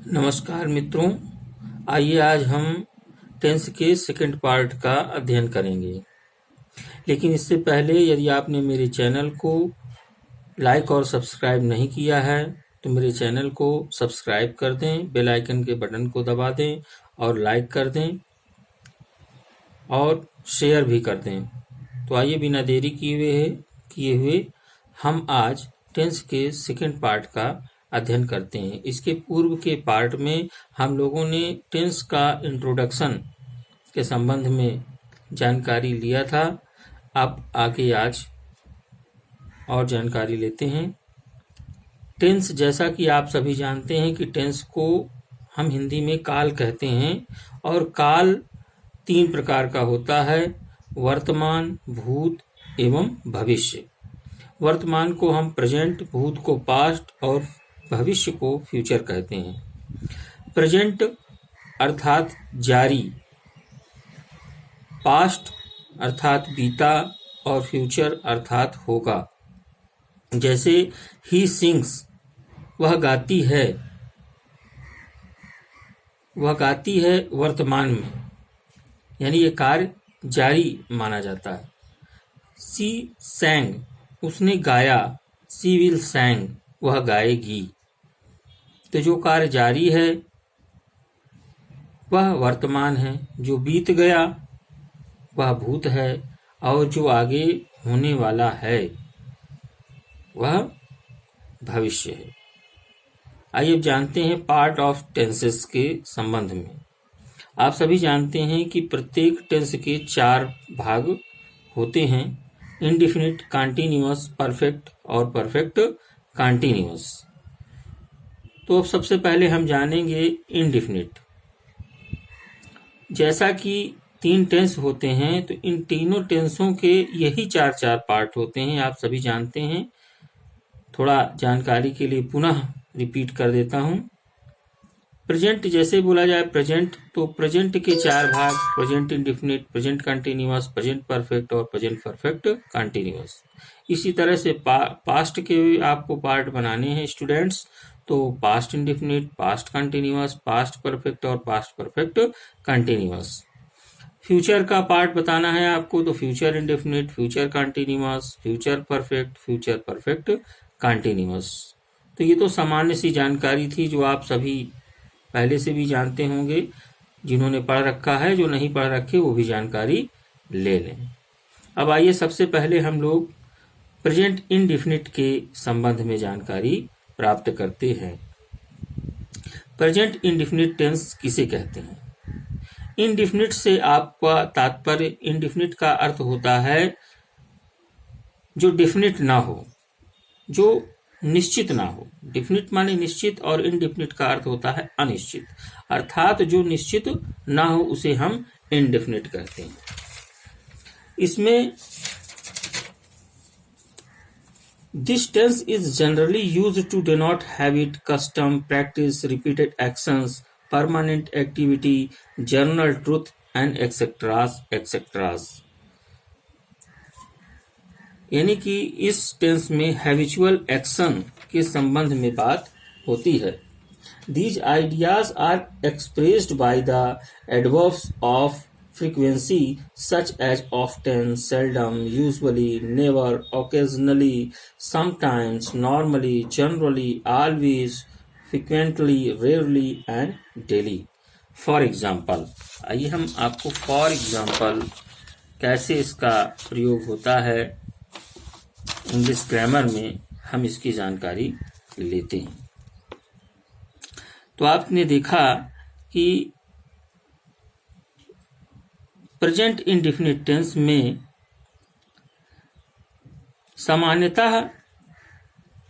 नमस्कार मित्रों, आइए आज हम टेंस के सेकंड पार्ट का अध्ययन करेंगे। लेकिन इससे पहले यदि आपने मेरे चैनल को लाइक और सब्सक्राइब नहीं किया है तो मेरे चैनल को सब्सक्राइब कर दें, बेल आइकन के बटन को दबा दें और लाइक कर दें और शेयर भी कर दें। तो आइए बिना देरी किए हुए हम आज टेंस के सेकंड पार्ट का अध्ययन करते हैं। इसके पूर्व के पार्ट में हम लोगों ने टेंस का इंट्रोडक्शन के संबंध में जानकारी लिया था। अब आगे आज और जानकारी लेते हैं। टेंस, जैसा कि आप सभी जानते हैं कि टेंस को हम हिंदी में काल कहते हैं और काल 3 प्रकार का होता है: वर्तमान, भूत एवं भविष्य। वर्तमान को हम प्रेजेंट, भूत को पास्ट और भविष्य को फ्यूचर कहते हैं। प्रेजेंट अर्थात जारी, पास्ट अर्थात बीता और फ्यूचर अर्थात होगा। जैसे ही सिंग्स, वह गाती है, वर्तमान में, यानी ये कार्य जारी माना जाता है। सी सैंग, उसने गाया, सी विल सैंग, वह गाएगी। तो जो कार्य जारी है वह वर्तमान है, जो बीत गया वह भूत है और जो आगे होने वाला है वह भविष्य है। आइए अब जानते हैं पार्ट ऑफ टेंसेस के संबंध में। आप सभी जानते हैं कि प्रत्येक टेंस के 4 भाग होते हैं: इंडिफिनिट, कॉन्टिन्यूअस, परफेक्ट और परफेक्ट कॉन्टिन्यूअस। तो अब सबसे पहले हम जानेंगे इंडिफिनिट। जैसा कि 3 टेंस होते हैं तो इन तीनों टेंसों के यही 4 पार्ट होते हैं, आप सभी जानते हैं। थोड़ा जानकारी के लिए पुनः रिपीट कर देता हूं। प्रेजेंट, जैसे बोला जाए प्रेजेंट, तो प्रेजेंट के 4 भाग: present indefinite, present continuous, present perfect और प्रेजेंट परफेक्ट कंटिन्यूअस। इसी तरह से पास्ट के आपको पार्ट बनाने हैं स्टूडेंट्स। तो past indefinite, past continuous, past perfect और पास्ट परफेक्ट कंटिन्यूअस। फ्यूचर का पार्ट बताना है आपको, तो future indefinite, future continuous, future perfect continuous. तो ये तो सामान्य सी जानकारी थी जो आप सभी पहले से भी जानते होंगे। जिन्होंने पढ़ रखा है, जो नहीं पढ़ रखे वो भी जानकारी ले लें। अब आइए सबसे पहले हम लोग प्रेजेंट इंडिफिनिट के संबंध में जानकारी प्राप्त करते हैं। प्रेजेंट इंडिफिनिट टेंस किसे कहते हैं? इंडिफिनिट से आपका तात्पर्य, इंडिफिनिट का अर्थ होता है जो डिफिनिट ना हो, जो निश्चित ना हो। डिफिनिट माने निश्चित और इनडिफिनिट का अर्थ होता है अनिश्चित, अर्थात जो निश्चित ना हो उसे हम इनडिफिनिट कहते हैं। इसमें this tense is generally used to denote habit, custom, practice, repeated actions, permanent activity, general truth and etc. यानी कि इस टेंस में हैबिचुअल एक्शन के संबंध में बात होती है। These ideas are expressed by the adverbs of frequency such as often, seldom, usually, never, occasionally, sometimes, normally, generally, always, frequently, rarely and daily. For example, आइए हम आपको for example कैसे इसका प्रयोग होता है इंग्लिश ग्रामर में हम इसकी जानकारी लेते हैं। तो आपने देखा कि प्रेजेंट इंडिफिनिट टेंस में सामान्यतः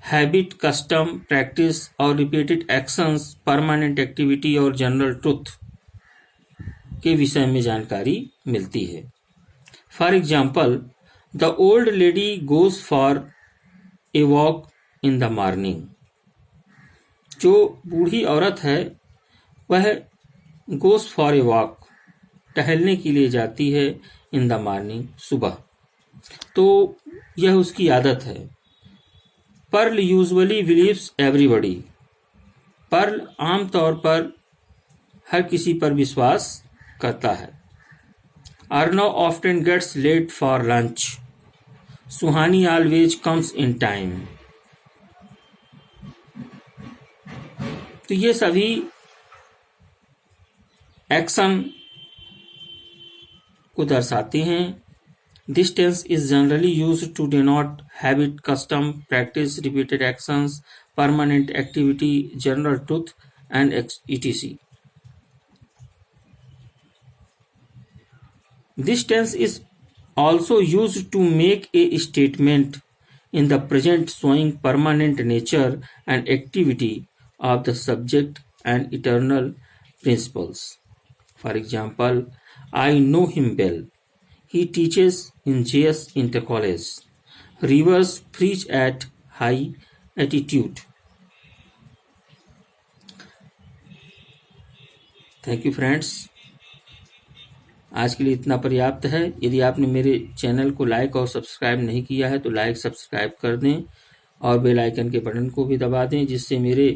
हैबिट, कस्टम, प्रैक्टिस और रिपीटेड एक्शंस, परमानेंट एक्टिविटी और जनरल ट्रुथ के विषय में जानकारी मिलती है। For example, the old lady goes for a walk in the morning. जो बूढ़ी औरत है वह गोज फॉर ए वॉक, टहलने के लिए जाती है, इन द मॉर्निंग, सुबह। तो यह उसकी आदत है। Pearl usually believes everybody. Pearl आमतौर पर हर किसी पर विश्वास करता है। Arnav often gets late for lunch. Suhani always comes in time. तो ये सभी एक्शन को दर्शाते हैं। This tense is generally used to denote habit, custom, practice, repeated actions, permanent activity, general truth and etc. This tense is also used to make a statement in the present showing permanent nature and activity of the subject and eternal principles. For example, I know him well. He teaches in JS Inter College. Rivers preach at high altitude. Thank you friends. आज के लिए इतना पर्याप्त है। यदि आपने मेरे channel को लाइक और सब्सक्राइब नहीं किया है तो लाइक सब्सक्राइब कर दें और बेल आइकन के बटन को भी दबा दें, जिससे मेरे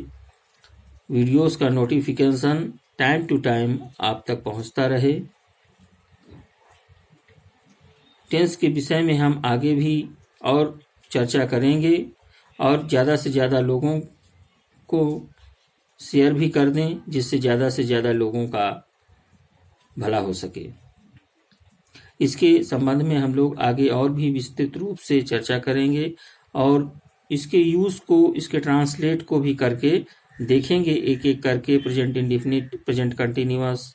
वीडियोस का नोटिफिकेशन टाइम टू टाइम आप तक पहुंचता रहे। टेंस के विषय में हम आगे भी और चर्चा करेंगे और ज़्यादा से ज़्यादा लोगों को शेयर भी कर दें, जिससे ज़्यादा से ज़्यादा लोगों का भला हो सके। इसके संबंध में हम लोग आगे और भी विस्तृत रूप से चर्चा करेंगे और इसके यूज को, इसके ट्रांसलेट को भी करके देखेंगे एक एक करके। Present indefinite, present continuous,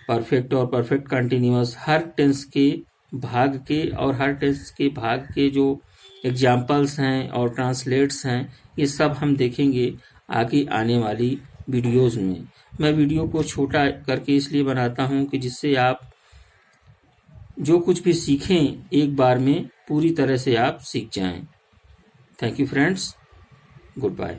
perfect और परफेक्ट कंटिन्यूअस, हर टेंस के भाग के और हर टेंस के भाग के जो एग्जाम्पल्स हैं और ट्रांसलेट्स हैं, ये सब हम देखेंगे आगे आने वाली वीडियोस में। मैं वीडियो को छोटा करके इसलिए बनाता हूं कि जिससे आप जो कुछ भी सीखें एक बार में पूरी तरह से आप सीख जाएं। Thank you friends, good bye.